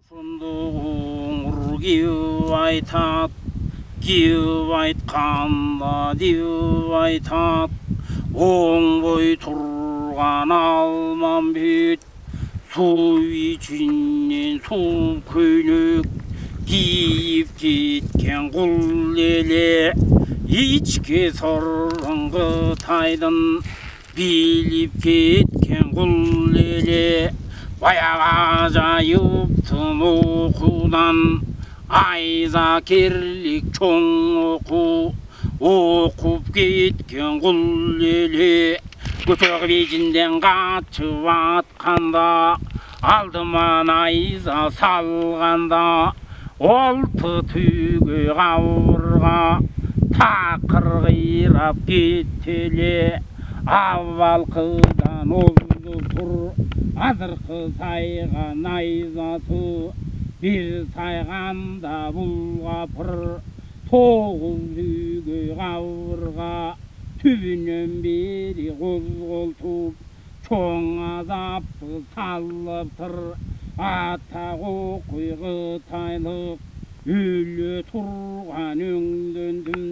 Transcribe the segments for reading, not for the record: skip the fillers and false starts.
Шындығың кеу айтат, кеу айтқанда деу айтат, оңбой тұрған алман бет, су içінен су көйлек киіп кеткен құл еле, ичке сырыңғы тайдын биліп кеткен құл еле. Баяға жайыптын оқудан, айзакерлік чоң оқу, оқып кеткен құл еле. Көтөк бейжінден қачып атқанда, алдыма найза салғанда, олты түгі қауырға, тақыр қирап кетеле. Авалқыдан олды тұр, азырқы сайға найзасы, бір сайғанда бұлға пыр, тоғыз түгі қауырға, түбінен бері қозғалтып, чоң азапты салып тұр. Атақ оқиғы тайлық, өлі тұрған өңдендім,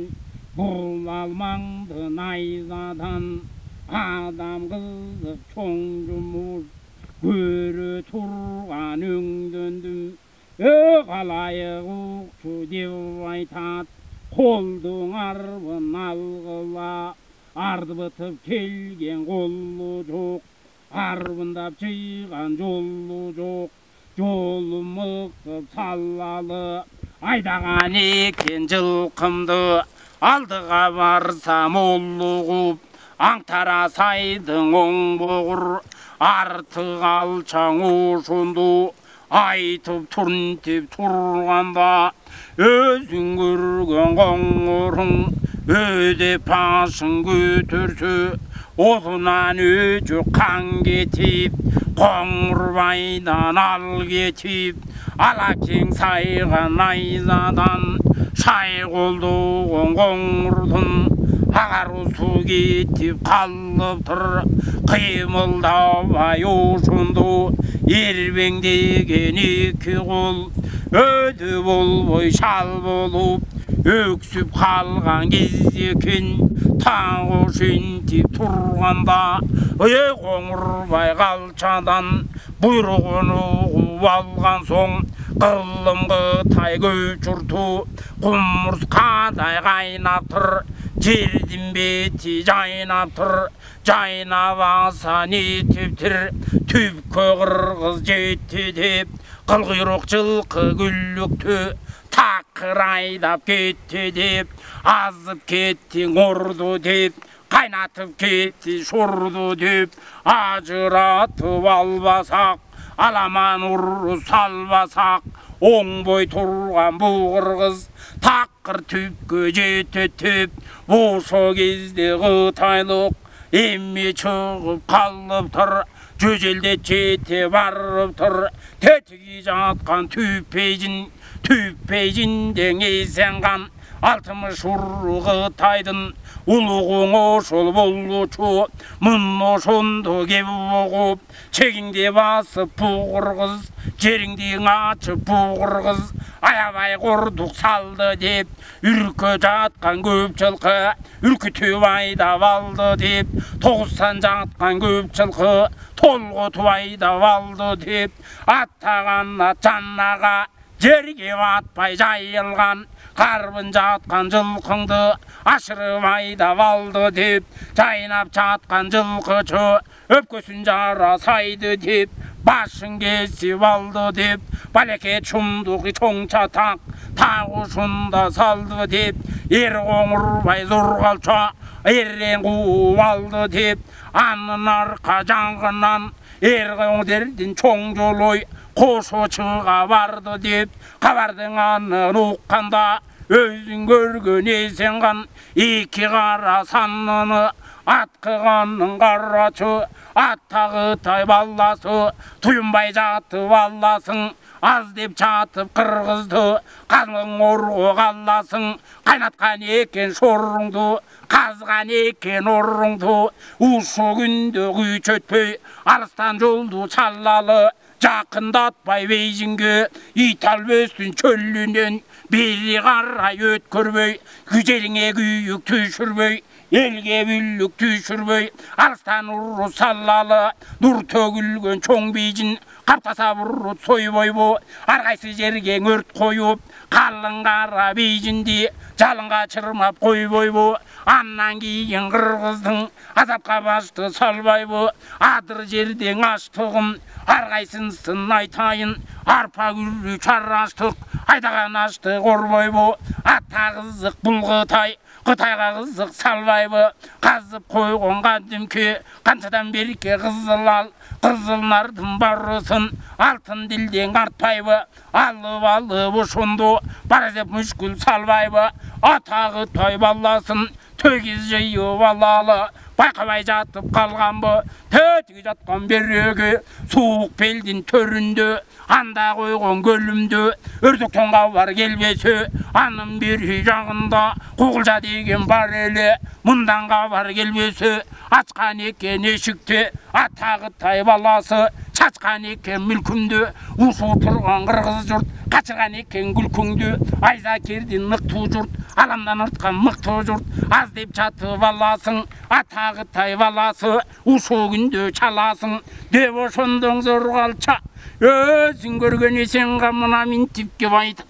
бұл алмаңды найзадан, адам қызық чоң жұмыр, көрі тұрған өңдендім. Қалайық ұқшы деп айтат, қолдың арбын алғыла, арды бітіп келген қолы жоқ, арбындап жиған жолы жоқ, жолы мықтып саллалы. Айдаған екен жылқымды, алдыға барсам олығып, аңтара сайдың оң боғыр, артық алчаң ошынды, айтып тұрын деп тұрғанда, өзің көрген қоңырың өде пашын көтерсе, осынан өте қан кетіп, қоңырбайдан ал кетіп, алакең сайған найзадан, шай қолдығын қоңырдың, ағару су кетіп қалып тұр. Қимылдабай ошынды, ербеңдеген екі қол, өді болбой шал болып, өксіп қалған кездекен, таң ошентіп тұрғанда, қоңырбай қалчадан бұйрығын ұғып алған соң, қылымғы тай көчірту, құмырсқадай қайнап тұр. Жердің беті жайнап тұр, жайнап аса нетіп тұр, түпкі қырғыз жетті деп, қылғұйрық жылқы күлікті, тақыр айдап кетті деп, азып кеттің ұрды деп, қайнатып кетті шұрды деп, ажыратып албасақ, аламан ұры салбасақ, оңбой тұрған бұл қырғыз, тақыр түпкі жететіп, осы кезде қытайлық емме шығып қалып тұр, жөжелде жете барып тұр. Тетігі жатқан түппейжінден есенған, алтымыш ұры қытайдың, ұлығың ошыл болғычу, мұн ошынды кеп оғып, чегіңде басып бұғырғыз, жеріңде açып бұғырғыз, аябай қордық салды деп, үркі жатқан көп жылқы, үркітіп айдап алды деп, тоғызсан жатқан көп жылқы, толғытып айдап алды деп, аттаған ат жаннаға, жерге батпай жайылған, қарбын жатқан жылқыңды ашырып айдап алды деп, жайнап жатқан жылқышы өпкөсін жарасайды деп, башын кесіп алды деп, балекет шумдық чоң чатақ тағы ұшында салды деп, ер қоңырбай зорғалша ерен қуып алды деп, анын арқа жаңғынан ер қоңырдерден чоң жолой қошу шыға барды деп, қабардың анын ұққанда, өзің көрген есенған екі қара саныны, атқығанның қарачы, аттағы тай балласы, тұйынбай жатып алласың, аз деп жатып қырғызды, қалың орғы қалласың, қайнатқан екен шорыңды, қазған екен орыңды, ушы күнді күй чөтпөй, алыстан жолды чаллалы, жақындатпай бейжіңге итал өстін чөлінен бері қарай өткөрбөй күзеліңе күйік түшірбөй елге бүлік түшірбөй алыстан ұры саллалы нұр төгілген чоң бейжін қаптаса бұрыт сойбойбо арқайсы жерге өрт қойып қалың қара бейжінді жалынға чырмап қойбойбо аннан кейін қырғыздың азапқа башты салбайбо адыр жерден аштығым арқайсынсын айтайын арпа күрі чараштық айдаған аштық орбойбо атта қызық бұл Қытайға қызық салбайбы қазып қойған қадімке қаншадан берке қызыл ал қызыл нардың барысын алтын ділден артпайбы алып ұшынды баразеп мүшкіл салбайбы атағы той баласын төгіз жиып алалы байқабай жатып қалғанбы төтігі жатқан береге суық белдің төрінде анда қойған көлімде үрдіктен қабар келбесе аным бері жағында қуғылжа деген бар еле мұндан қабар келбесе ашқан екенешікте атағы тай баласы шашқан екен мүлкімді ұшу тұрған қырғыз жұрт қашырған екен күлкіңді айза керден мықты жұрт аламдан ұртқан мықты жұрт аз деп жатып аласың атағы тай баласы ұшу күнде чаласың деп ошондоң зорғалча өзің көрген есен қамына ментипке байды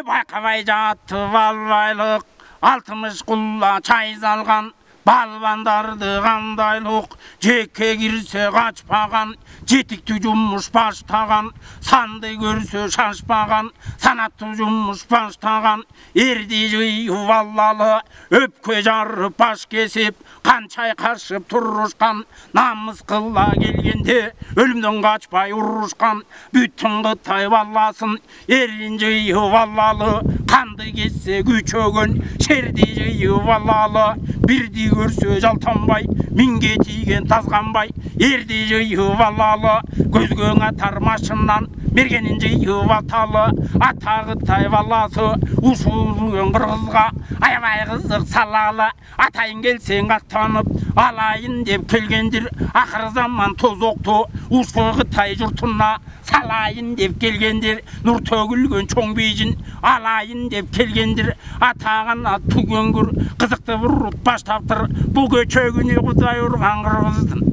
байқабай жатып албайлық алтымыш құлла чай салған балбандарды қандайлық жекке кірсе қачпаған жетікті жұмыс баштаған санды көрсе шашпаған санатты жұмыс баштаған ерді жиып аллалы өпке жарып баш кесіп қаншай қашып тұрышқан намыс қыла келгенде өлімден қачпай ұрышқан бүтін Қытай баласын ерін жиып аллалы қанды кессе күчөгөн шерді жиып аллалы бірді көрсе жалтанбай минге тиген тазғанбай ерді жиып алалы көзгөң атар машиннан бергенін жиып аталы атағы тай баласы ұшуын қырғызға аябай қызық салалы атайын келсең аттанып алайын деп келгендер ақыр заман тозоқты ұшы Қытай жұртына салайын деп келгендер нұр төгілген чоң бейжін алайын деп келгендер атағана түгенгір қызықты бұрыт баштаптыр бұл көчегіне құдай ұрған қырғыздың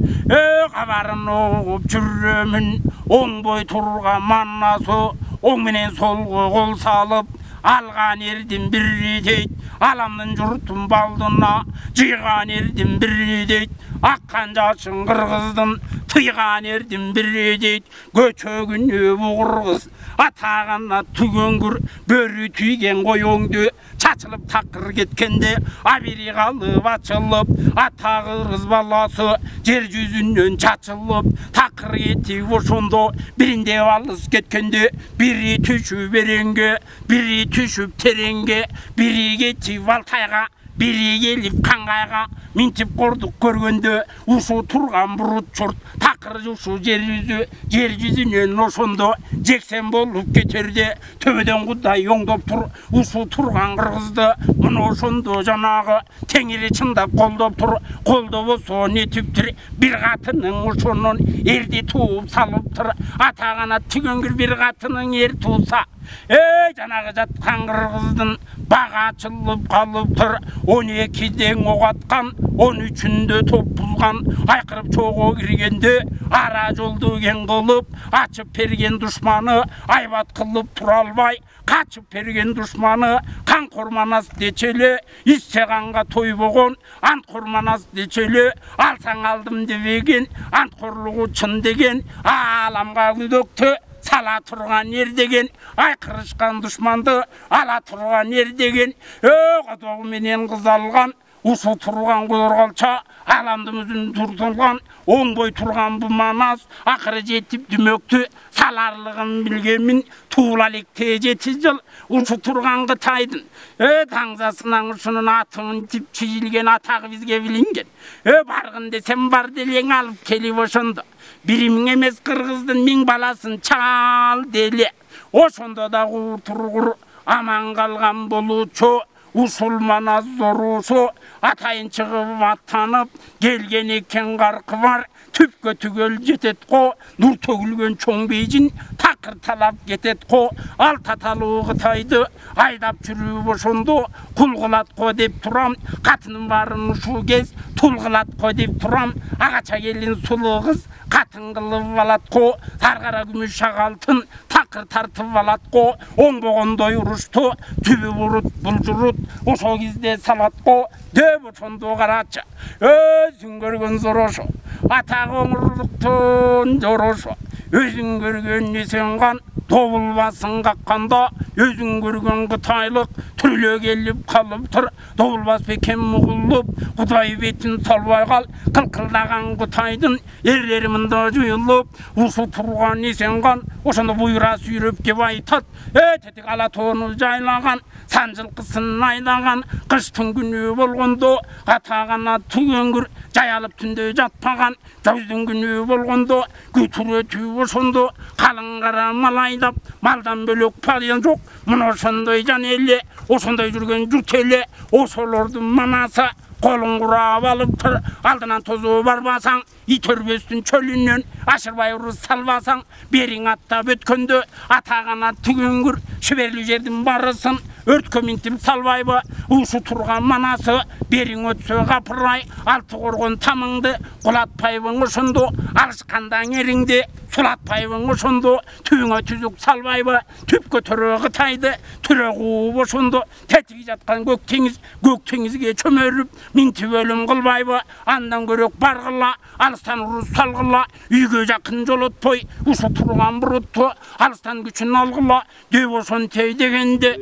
қабарын оғып жүремін оң бой тұрған маннасы оң менен солғы қол салып алған ердім бірі дейд аламның жұртым балдына жиған ердім бірі дейд аққан жашын қырғыздың тыйған ердім бірі дейд көчөгіне бұғырғыз атағана түгенгір бөрі түйген қойоңды чачылып тақыр кеткенде абири қалып ачылып атағы қыз баласы жер жүзінен чачылып тақыр кетіп ошондо бірінде алыс кеткенде бірі түшіп беренге бірі түшіп тереңге бірі кетіп Алтайға бірі келіп қаңғайға минтип қордық көргенде ұшу тұрған бұрыт жұрт тақыр ұшу жер жүзінен ошондо жексен болып кетерде төбеден құдай оңдоп тұр ұшу тұрған қырғызды мұны ошондо жанағы теңері чындап қолдап тұр қолды болса нетіп тұр бір қатының ошонун ерде туып салып тұр атағана түгенгір бір қатының ер туса жанағы жатқан қырғыздың баға açылып қалып тұр 12-ден оқ атқан 13-інде топ бұзған айқырып чоғы кіргенде ара жолды кен қылып ашып берген дұшманы айбат қылып тұра албай қачып берген дұшманы қан қорманас дечеле истеғанға той болған ант қорманас дечеле алсаң алдым дебеген ант қорлығы шын деген аламға күдікті сала тұрған ер деген айқырышқан дұшманды ала тұрған ер деген қатоғы менен қыз алған ұсы тұрған қойырғалша аламдымызын тұртылған оң бой тұрған бұл манас ақыры жетіп дүмөкті саларлығын білгенмін туылалекте 7 жыл ұшы тұрған Қытайдың таңзасынан ұшының атымын тип чүйілген атағы бізге білінген барғын десем бар делең алып келіп ошонды биримиң эмес кыргыздын 1000 баласын чал деле ошондо да тургур аман калган болуучу усулмана зорушу атайын чыгып аттанып келген экен каркы бар түпкө түгел жетет ко, нур төгүлгөн чоң бейжин такыр талап кетет ко, ал таталуу Кытайды айдап жүрүп ошондо кул кылат ко деп турам, катынын барын ушул кез тул кылат ко деп турам, агача келин сулуу кыз катын кылып алат ко, саргара күмүш шагалтын такыр тартып алат ко, оңбогондой урушту түбү бурут булжурут ошол кезде салат ко деп ошондо карачы. Өзүң көргөн зорошо, ата коңурлуктун жорошо, өзүң көргөн несенган добулбасын какканда, өзүң көргөн Кытайлык түрүлө келип калыптыр. Добулбас бекем мугулуп, Кудай бетин салбай кал, кылкылдаган Кытайдын эрлери мында жуюлуп, ушул турган несенган ошондо буйра сүйрөп кеп айтат. Тетик ала тоону жайлаган, сан жылкысын айдаган, кыштын күнү болгондо катагана түгөнгүр жаялып түндө жатпаган, жаздын күнү болгондо күтүрөтүп ошондо калың кара мал айдап, малдан бөлөк падыян жок. Мына ошондой жан эле, ошондой жүргөн журт эле, ошолордун манасы колун курап алыптыр. Алдынан тозу барбасаң, ит өрбөстүн чөлүнөн ашырбай уруз салбасаң, бериң аттап өткөндө атагана түгөнгүр шиберлүү жердин барысын өрткө минтип салбайбы? Ушу турган манасы бериң өтсө капырай, алты коргон тамыңды кулатпайбың ошондо, алышканда эриңди сулатпайбың ошондо, түбүңө түзүк салбайбы? Түпкө төрө Кытайды түрө кууп ошондо, тетиги жаткан көк теңизге чөмөрүп минтип өлүм кылбайбы? Андан көрөк баргыла, алыстан уруз салгыла, үйгө жакын жолотпой, ушу турган бурутту алыстан күчүн алгыла деп ошонтей дегенде,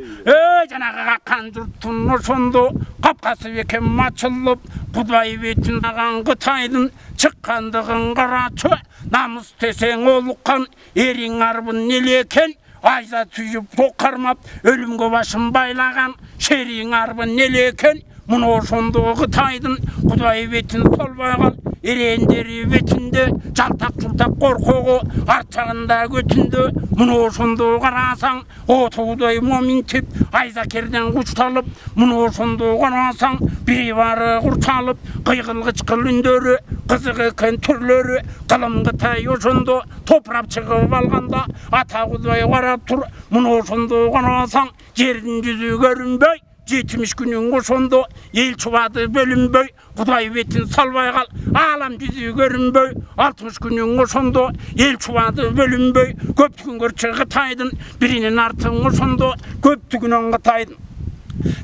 жанагы каккан журттун ошондо капкасы бекем ачылып, Кудай бетин аган Кытайдын чыккандыгын карачы. Намыс десең олуккан эриң арбын эле экен, айза түйүп токармап өлүмгө башын байлаган шериң арбын эле экен. Мына ошондо Кытайдын Кудай бетин солбай кал, эреендери бетинде жалтак журтак коркогу арт жагында көтүндө. Мына ошондо карасаң отуудай моминтип айза керден кучталып, мына ошондо карасаң бири бары курчалып, кыйгыл кычкыл үндөрү кызык экен түрлөрү. Кылым Кытай ошондо топурап чыгып алганда ата Кудай карап тур. Мына ошондо карасаң жердин жүзү көрүнбөй, 70 күнүн ошондо эл чубады бөлүнбөй, Кудай бетин салбай кал, алам жүзү көрүнбөй, 60 күнүн ошондо эл чубады бөлүнбөй, көптүгүн көрчү Кытайдын биринин артын ошондо көптүгүнөн Кытайдын.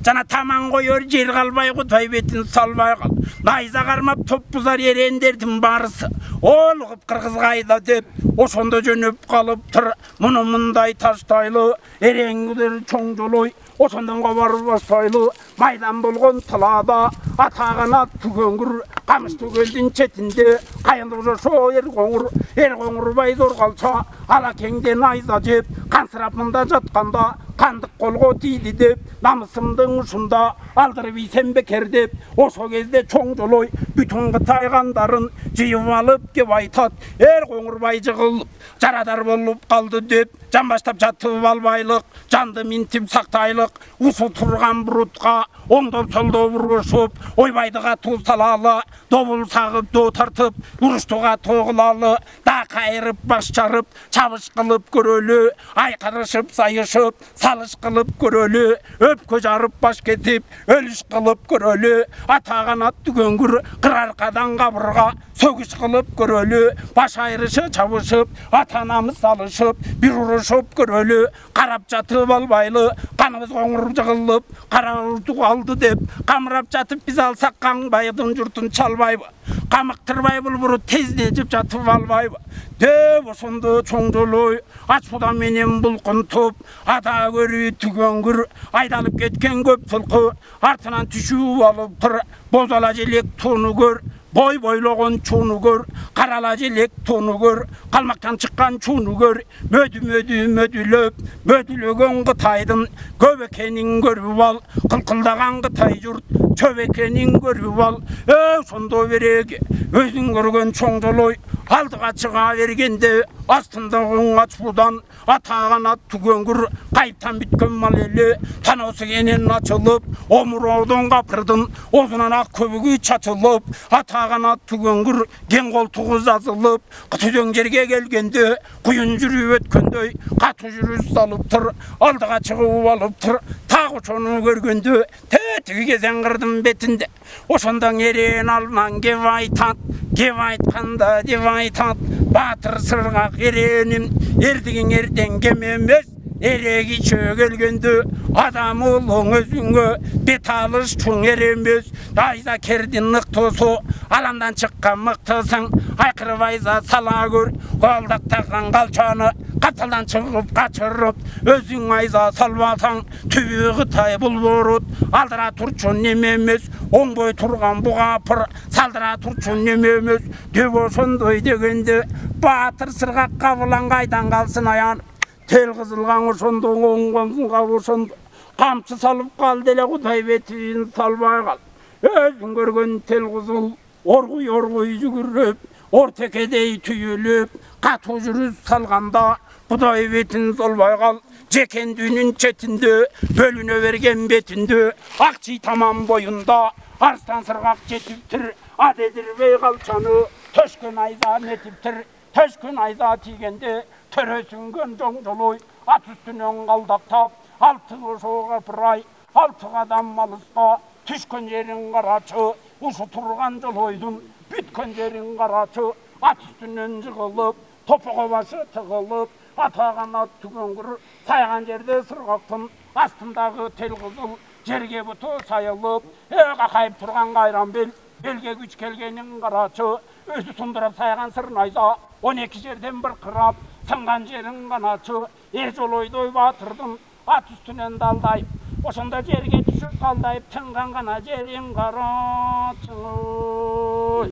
Жана таман коёр жер калбай Кудай бетин салбай кал, найза кармап топ бузар эреендердин барысы олугуп кыргызга айда деп ошондо жөнөп калыптыр. Муну мындай таштайлы эрееңдер чоң жолой ошондон кабар баштайлы майдан болгон талаада атагана түгөнгүр камыш төгөлдүн четинде кайылып жошо эр коңур байзор калча ала кеңден айза жеп кансырап мында жатканда кандык колго тийди деп намысымдын ушунда алдырып ийсем бекер деп ошол кезде чоң жолой бүтүн Кытай кандарын жыйып алып кеп айтат, эр коңурбай жыгылып жарадар болуп калды деп жан баштап жатып албайлык, жанды минтип сактайлык, усу турган бурутка оңдоп солдоп урушуп, ойбайдыга туз салалы, добул сагып доо тартып, уруштуга тогулалы, да кайрып баш жарып, чабыш кылып көрөлү, айкырышып сайышып, салыш кылып көрөлү, өпкө жарып баш кетип, өлүш кылып көрөлү, атагана түгөнгүр кыр аркадан кабырга сөгүш кылып көрөлү, баш айрышы чабышып, атанамыз салышып, бир урушуп көрөлү, карап жатып албайлы, каныбыз коңуруп жыгылып, кара уртук алды деп, камырап жатып биз алсак Каңбайдын журтун чалбайбы, камыктырбай булбуру тездетип жатып албайбы деп ошондо чоң жолой ач буда менен булкунтуп, ада көрүү түгөнгүр айдалып кеткен көп сылкы артынан түшүп алыптыр. Бозала желек тууну көр, бой бойлогон чууну көр, карала желек тууну көр, калмактан чыккан чууну көр, мөдүлөгөн Кытайдын көп экенин көрүп ал, кылкылдаган Кытай журт чөбекенин көрүп ал ошондо береге өзүң көргөн чоң жолой алдыга чыга бергенде астындагы ачуудан атаган ат түгөңгүр кайыптан бүткөн мал эле танасы кенен ачылып омуроодон капырдын озунан ак көбүгү чачылып атаган ат түгөңгүр кең колтугу жазылып түзөң жерге келгенде куюн жүрүп өткөндөй катуу жүрүш салыптыр алдыга чыгып алыптыр так ошону көргөндө тетиги кезең кырдын бетинде ошондон эреен алдынан кеп айтканда деп айтат баатыр сыргак эреним эрдигиң эрден кем эмес эреги чөө келгенде адам улуң өзүңө бет алыш чоң эр эмес дайза кердин ыктоосу аламдан чыккан мыктысың айкырып айза сала көр колдактаган калчаны каталдан чыгып качырып өзүң айза салбасаң түбү Кытай булбурут алдыра турчу неме эмес оңбой турган бугапыр салдыра турчу неме эмес деп ошондой дегенде баатыр сыргак кабылан кайдан калсын аян тел кызылгаң ошондо оңгонсунга ошондо камчы салып калды эле Кудай бетин салбай кал өзүң көргөн тел кызыл оргуй жүгүрүп ортекедей түйүлүп катуу жүрүш салганда Кудай бетин салбай кал жекен дүйнүн четинде бөлүнө берген бетинде ак чый тамам боюнда арстан сыргак жетиптир адедирбей калчаны төшкөн айза метиптир төшкөн айза тийгенде төрөсүнгөн жоң жолой ат үстүнөн калдактап алты ошого капырай алты кадам алыска түшкөн жерин карачы ушу турган жолойдун бүткөн жерин карачы ат үстүнөн жыгылып топого башы тыгылып атаган ат түгөңгүр сайган жерде сыргактын астындагы тел кызыл жерге буту сайылып какайып турган кайран бел элге күч келгенин карачы өзү сундурап сайган сырнайза 12 жерден быркырап сынган жерин каначы эр жолойдой баатырдын ат үстүнөн далдайып ошондо жерге түшүп калдайып тынган гана жерин карачы